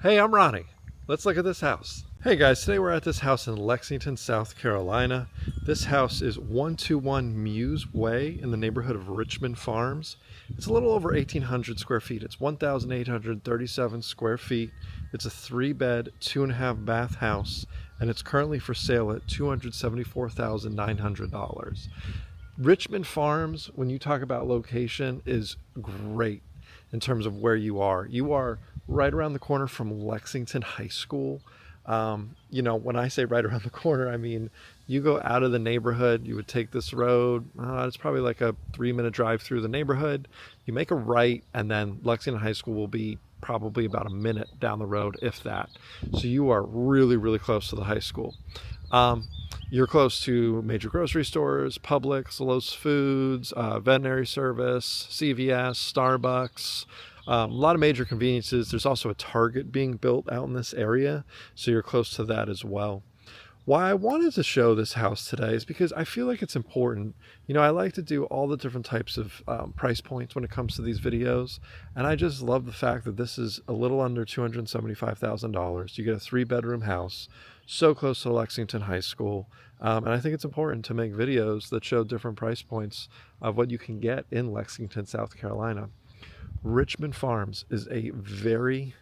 Hey, I'm Ronnie. Let's look at this house. Hey guys, today we're at this house in Lexington, South Carolina. This house is 121 Muse Way in the neighborhood of Richmond Farms. It's a little over 1,800 square feet. It's 1,837 square feet. It's a 3-bed, 2.5-bath house, and it's currently for sale at $274,900. Richmond Farms, when you talk about location, is great in terms of where you are. You are right around the corner from Lexington High School. When I say right around the corner, I mean you go out of the neighborhood, you would take this road. It's probably like a 3-minute drive through the neighborhood. You make a right, and then Lexington High School will be probably about a minute down the road, if that. So you are really, really close to the high school. You're close to major grocery stores, Publix, Lowe's Foods, veterinary service, CVS, Starbucks, a lot of major conveniences. There's also a Target being built out in this area, so you're close to that as well. Why I wanted to show this house today is because I feel like it's important. I like to do all the different types of price points when it comes to these videos, and I just love the fact that this is a little under $275,000. You get a 3-bedroom house, so close to Lexington High School, and I think it's important to make videos that show different price points of what you can get in Lexington, South Carolina. Richmond Farms is a very,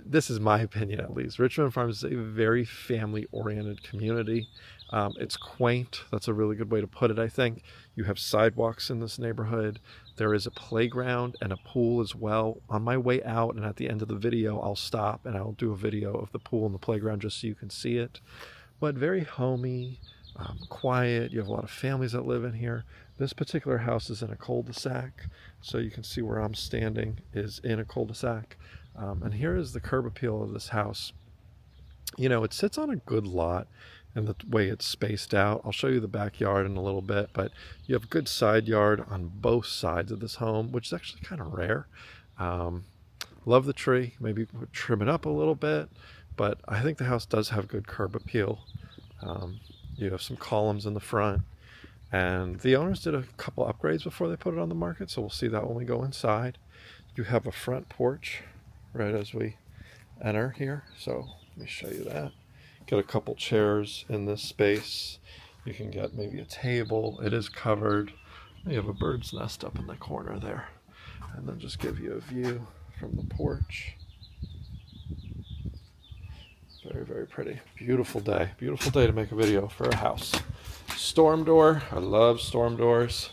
this is my opinion at least, Richmond Farms is a very family-oriented community. It's quaint. That's a really good way to put it, I think. You have sidewalks in this neighborhood. There is a playground and a pool as well. On my way out and at the end of the video, I'll stop and I'll do a video of the pool and the playground just so you can see it. But very homey, quiet. You have a lot of families that live in here. This particular house is in a cul-de-sac, so you can see where I'm standing is in a cul-de-sac. And here is the curb appeal of this house. It sits on a good lot and the way it's spaced out. I'll show you the backyard in a little bit, but you have a good side yard on both sides of this home, which is actually kind of rare. Love the tree. Maybe trim it up a little bit, but I think the house does have good curb appeal. You have some columns in the front, and the owners did a couple upgrades before they put it on the market, so we'll see that when we go inside. You have a front porch right as we enter here, so let me show you that. Get a couple chairs in this space. You can get maybe a table. It is covered. You have a bird's nest up in the corner there, and then just give you a view from the porch. Very, very pretty. Beautiful day. Beautiful day to make a video for a house. Storm door. I love storm doors.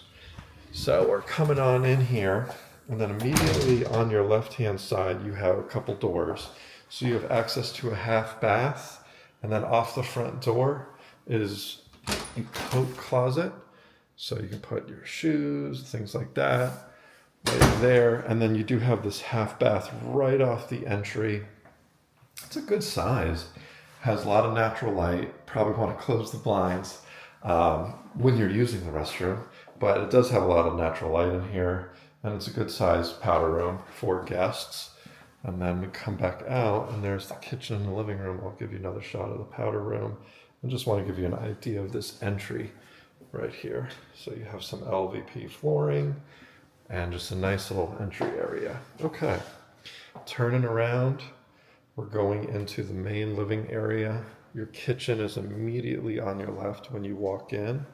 So we're coming on in here, and then immediately on your left-hand side, you have a couple doors. So you have access to a half bath, and then off the front door is a coat closet. So you can put your shoes, things like that, right there. And then you do have this half bath right off the entry. It's a good size, has a lot of natural light. Probably want to close the blinds when you're using the restroom, but it does have a lot of natural light in here, and it's a good size powder room for guests. And then we come back out, and there's the kitchen and the living room. I'll give you another shot of the powder room. I just want to give you an idea of this entry right here. So you have some LVP flooring and just a nice little entry area. Okay, turning around. We're going into the main living area. Your kitchen is immediately on your left when you walk in.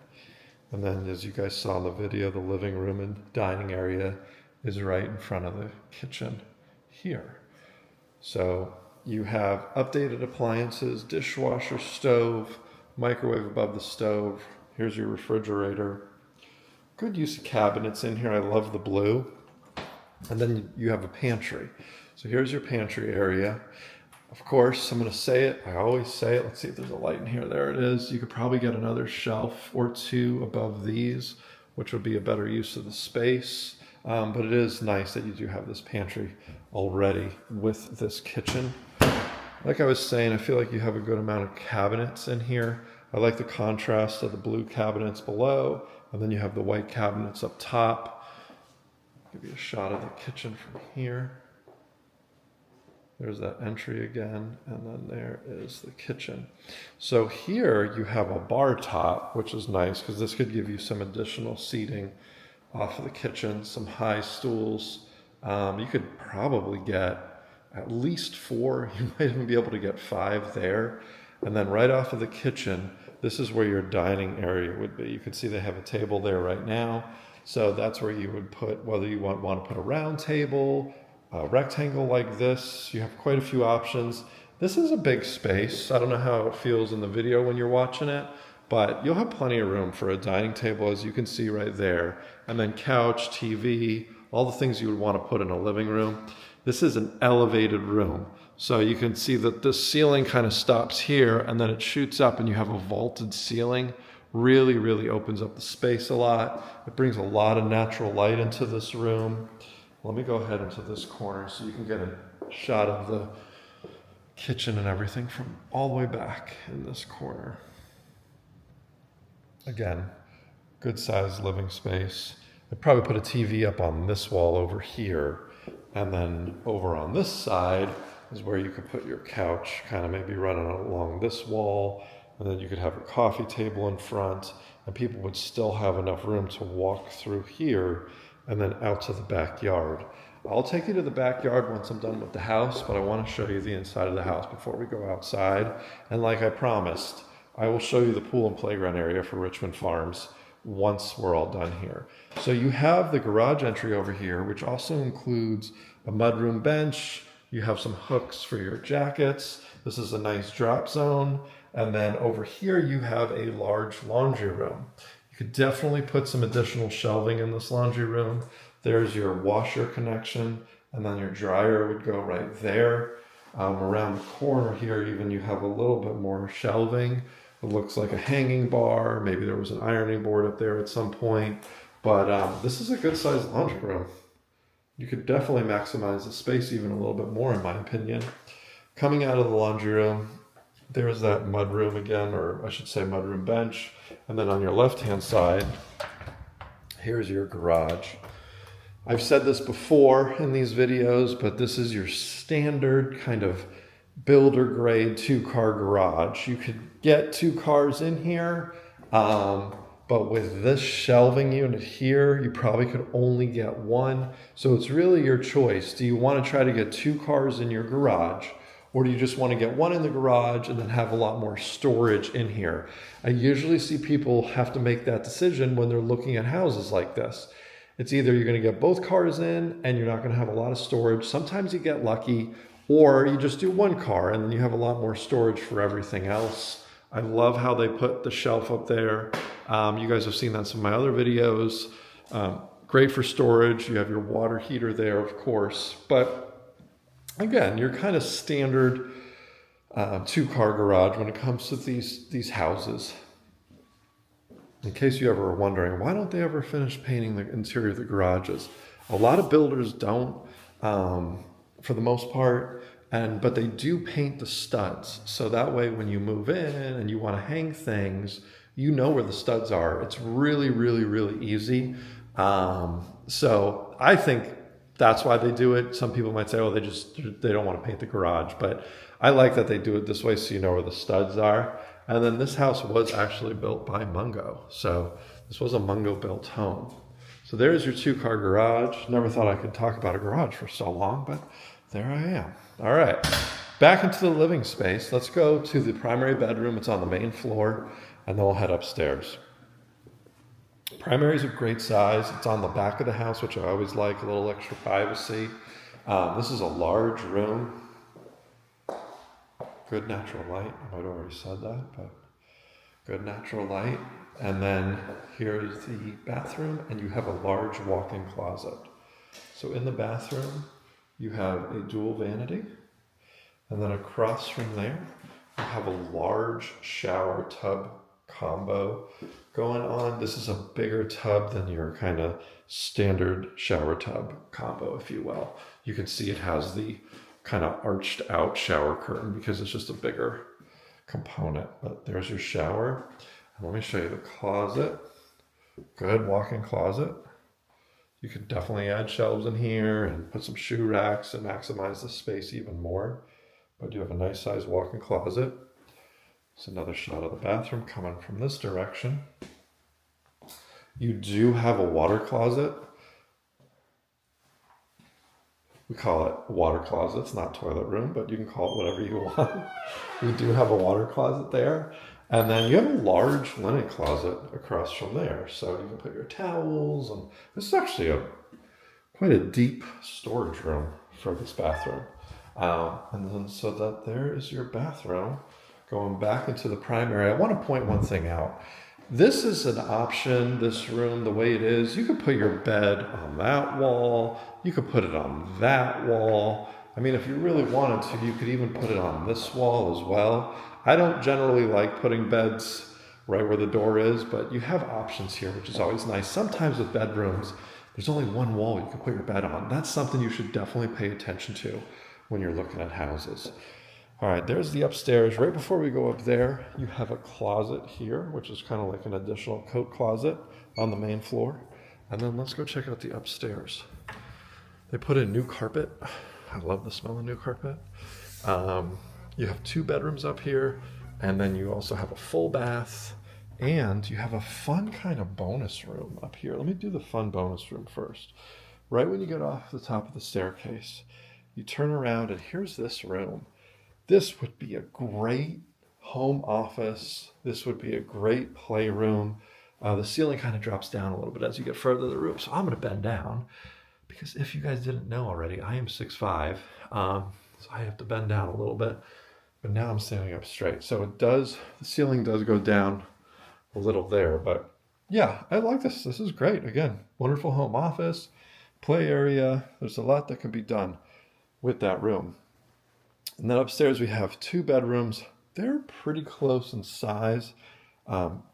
And then as you guys saw in the video, the living room and dining area is right in front of the kitchen here. So you have updated appliances, dishwasher, stove, microwave above the stove. Here's your refrigerator. Good use of cabinets in here. I love the blue. And then you have a pantry. So here's your pantry area. Of course, I'm going to say it. I always say it. Let's see if there's a light in here. There it is. You could probably get another shelf or two above these, which would be a better use of the space. But it is nice that you do have this pantry already with this kitchen. Like I was saying, I feel like you have a good amount of cabinets in here. I like the contrast of the blue cabinets below, and then you have the white cabinets up top. Give you a shot of the kitchen from here. There's that entry again, and then there is the kitchen. So here you have a bar top, which is nice because this could give you some additional seating off of the kitchen, some high stools. You could probably get at least 4. You might even be able to get 5 there. And then right off of the kitchen, this is where your dining area would be. You can see they have a table there right now. So that's where you would put, whether you want to put a round table, a rectangle like this. You have quite a few options. This is a big space. I don't know how it feels in the video when you're watching it, but you'll have plenty of room for a dining table, as you can see right there. And then couch, TV, all the things you would want to put in a living room. This is an elevated room. So you can see that the ceiling kind of stops here and then it shoots up and you have a vaulted ceiling. Really, really opens up the space a lot. It brings a lot of natural light into this room. Let me go ahead into this corner so you can get a shot of the kitchen and everything from all the way back in this corner. Again, good sized living space. I'd probably put a TV up on this wall over here. And then over on this side is where you could put your couch, kind of maybe running along this wall. And then you could have a coffee table in front, and people would still have enough room to walk through here and then out to the backyard. I'll take you to the backyard once I'm done with the house, but I want to show you the inside of the house before we go outside. And like I promised, I will show you the pool and playground area for Richmond Farms once we're all done here. So you have the garage entry over here, which also includes a mudroom bench. You have some hooks for your jackets. This is a nice drop zone. And then over here, you have a large laundry room. You could definitely put some additional shelving in this laundry room. There's your washer connection, and then your dryer would go right there. Around the corner here, even you have a little bit more shelving. It looks like a hanging bar. Maybe there was an ironing board up there at some point. But this is a good sized laundry room. You could definitely maximize the space even a little bit more, in my opinion. Coming out of the laundry room, there's that mud room again, or I should say mudroom bench. And then on your left-hand side, here's your garage. I've said this before in these videos, but this is your standard kind of builder grade 2-car garage. You could get 2 cars in here, but with this shelving unit here, you probably could only get 1. So it's really your choice. Do you want to try to get 2 cars in your garage, or do you just want to get 1 in the garage and then have a lot more storage in here? I usually see people have to make that decision when they're looking at houses like this. It's either you're going to get both cars in and you're not going to have a lot of storage. Sometimes you get lucky, or you just do 1 car and then you have a lot more storage for everything else. I love how they put the shelf up there. You guys have seen that in some of my other videos. Great for storage. You have your water heater there, of course. But again, you're kind of standard 2-car garage when it comes to these houses. In case you ever were wondering, why don't they ever finish painting the interior of the garages? A lot of builders don't, for the most part, but they do paint the studs. So that way when you move in and you want to hang things, you know where the studs are. It's really, really, really easy. So I think that's why they do it. Some people might say, oh, they don't want to paint the garage, but I like that they do it this way so you know where the studs are. And then this house was actually built by Mungo. So this was a Mungo built home. So there's your 2-car garage. Never thought I could talk about a garage for so long, but there I am. All right, back into the living space. Let's go to the primary bedroom. It's on the main floor, and then we'll head upstairs. Primary is a great size. It's on the back of the house, which I always like, a little extra privacy. This is a large room. Good natural light. I might have already said that, but good natural light. And then here's the bathroom, and you have a large walk-in closet. So in the bathroom, you have a dual vanity, and then across from there, you have a large shower tub combo going on. This is a bigger tub than your kind of standard shower tub combo, if you will. You can see it has the kind of arched out shower curtain because it's just a bigger component. But there's your shower. And let me show you the closet. Good walk-in closet. You could definitely add shelves in here and put some shoe racks and maximize the space even more. But you have a nice sized walk-in closet. It's another shot of the bathroom coming from this direction. You do have a water closet. We call it water closet. It's not toilet room, but you can call it whatever you want. We do have a water closet there. And then you have a large linen closet across from there. So you can put your towels, and this is actually quite a deep storage room for this bathroom. And then so that there is your bathroom. Going back into the primary, I want to point one thing out. This is an option, this room, the way it is. You could put your bed on that wall. You could put it on that wall. I mean, if you really wanted to, you could even put it on this wall as well. I don't generally like putting beds right where the door is, but you have options here, which is always nice. Sometimes with bedrooms, there's only one wall you can put your bed on. That's something you should definitely pay attention to when you're looking at houses. All right, there's the upstairs. Right before we go up there, you have a closet here, which is kind of like an additional coat closet on the main floor. And then let's go check out the upstairs. They put in new carpet. I love the smell of new carpet. You have 2 bedrooms up here, and then you also have a full bath, and you have a fun kind of bonus room up here. Let me do the fun bonus room first. Right when you get off the top of the staircase, you turn around, and here's this room. This would be a great home office. This would be a great playroom. The ceiling kind of drops down a little bit as you get further in the room. So I'm going to bend down because if you guys didn't know already, I am 6'5". So I have to bend down a little bit. But now I'm standing up straight. So the ceiling does go down a little there. But yeah, I like this. This is great. Again, wonderful home office, play area. There's a lot that can be done with that room. And then upstairs we have 2 bedrooms. They're pretty close in size.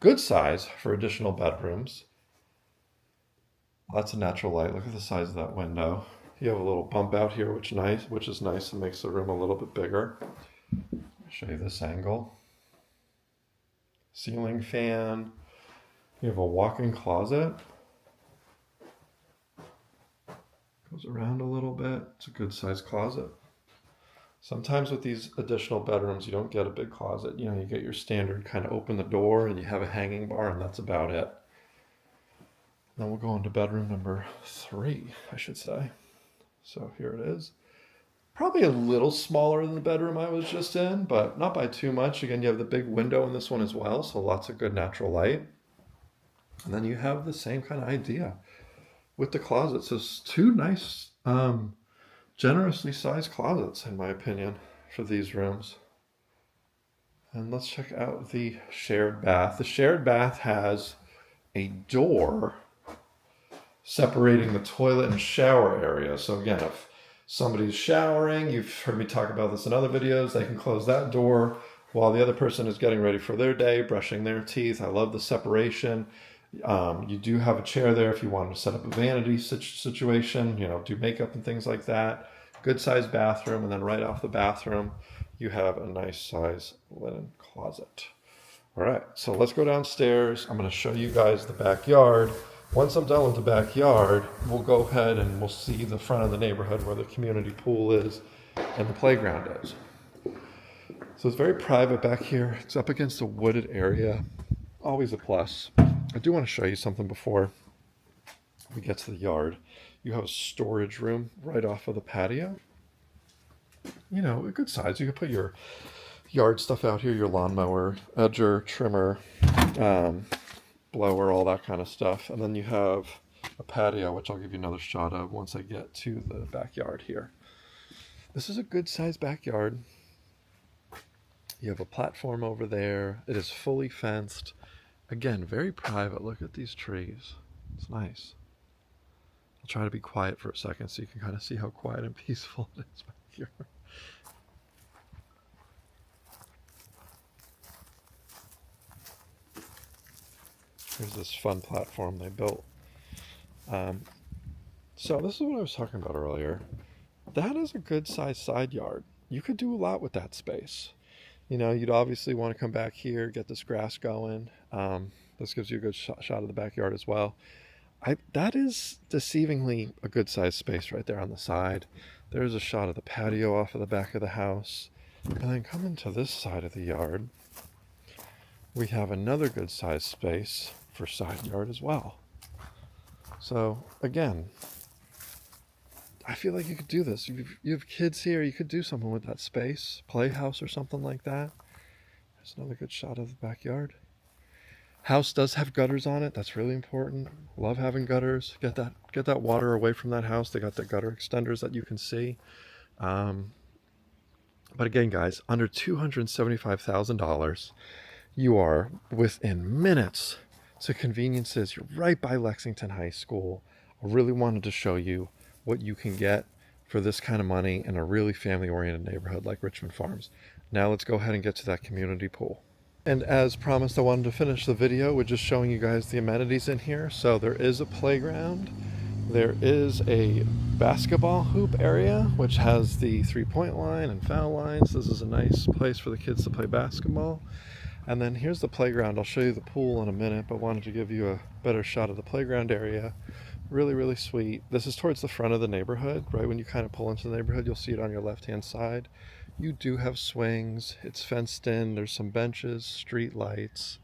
Good size for additional bedrooms. Lots of natural light. Look at the size of that window. You have a little bump out here, which is nice and makes the room a little bit bigger. I'll show you this angle. Ceiling fan. You have a walk-in closet. Goes around a little bit. It's a good sized closet. Sometimes with these additional bedrooms, you don't get a big closet. You know, you get your standard kind of open the door and you have a hanging bar, and that's about it. Then we'll go into bedroom number 3, I should say. So here it is. Probably a little smaller than the bedroom I was just in, but not by too much. Again, you have the big window in this one as well, so lots of good natural light. And then you have the same kind of idea with the closets. So 2 nice, generously sized closets, in my opinion, for these rooms. And let's check out the shared bath. The shared bath has a door separating the toilet and shower area. So again, if somebody's showering, you've heard me talk about this in other videos, they can close that door while the other person is getting ready for their day, brushing their teeth. I love the separation. You do have a chair there if you wanted to set up a vanity situation, do makeup and things like that. Good sized bathroom, and then right off the bathroom, you have a nice size linen closet. All right, so let's go downstairs. I'm going to show you guys the backyard. Once I'm done with the backyard, we'll go ahead and we'll see the front of the neighborhood where the community pool is and the playground is. So it's very private back here. It's up against a wooded area. Always a plus. I do want to show you something before we get to the yard. You have a storage room right off of the patio. A good size. You can put your yard stuff out here, your lawnmower, edger, trimmer, blower, all that kind of stuff. And then you have a patio, which I'll give you another shot of once I get to the backyard here. This is a good sized backyard. You have a platform over there. It is fully fenced. Again, very private. Look at these trees. It's nice. I'll try to be quiet for a second so you can kind of see how quiet and peaceful it is back here. Here's this fun platform they built. So this is what I was talking about earlier. That is a good sized side yard. You could do a lot with that space. You'd obviously want to come back here, get this grass going. This gives you a good shot of the backyard as well. That is deceivingly a good sized space right there on the side. There's a shot of the patio off of the back of the house. And then coming to this side of the yard, we have another good sized space for side yard as well. So again, I feel like you could do this. You have kids here, you could do something with that space, playhouse or something like that. There's another good shot of the backyard. House does have gutters on it. That's really important. Love having gutters. Get that water away from that house. They got the gutter extenders that you can see. But again, guys, under $275,000, you are within minutes. So conveniences, you're right by Lexington High School. I really wanted to show you what you can get for this kind of money in a really family-oriented neighborhood like Richmond Farms. Now let's go ahead and get to that community pool. And as promised, I wanted to finish the video with just showing you guys the amenities in here. So there is a playground. There is a basketball hoop area, which has the three-point line and foul lines. This is a nice place for the kids to play basketball. And then here's the playground. I'll show you the pool in a minute, but wanted to give you a better shot of the playground area. Really, really sweet. This is towards the front of the neighborhood, right? When you kind of pull into the neighborhood, you'll see it on your left-hand side. You do have swings. It's fenced in. There's some benches, street lights.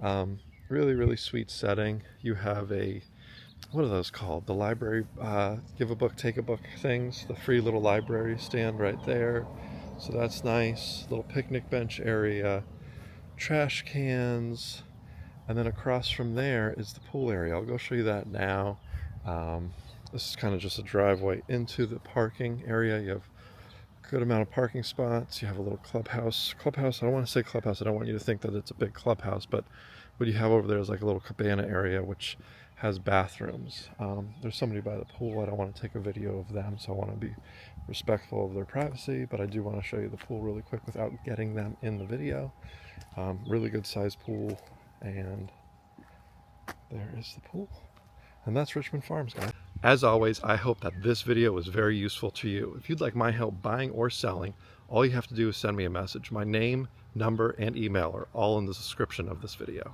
Really, really sweet setting. You have a, what are those called? The library, give a book, take a book things. The free little library stand right there. So that's nice. Little picnic bench area. Trash cans, and then across from there is the pool area. I'll go show you that now. This is kind of just a driveway into the parking area. You have a good amount of parking spots. You have a little clubhouse. I don't want to say clubhouse. I don't want you to think that it's a big clubhouse, but what you have over there is like a little cabana area which has bathrooms. There's somebody by the pool. I don't want to take a video of them, so I want to be respectful of their privacy, but I do want to show you the pool really quick without getting them in the video. Really good sized pool, and there is the pool. And that's Richmond Farms, guys. As always, I hope that this video was very useful to you. If you'd like my help buying or selling, all you have to do is send me a message. My name, number, and email are all in the description of this video.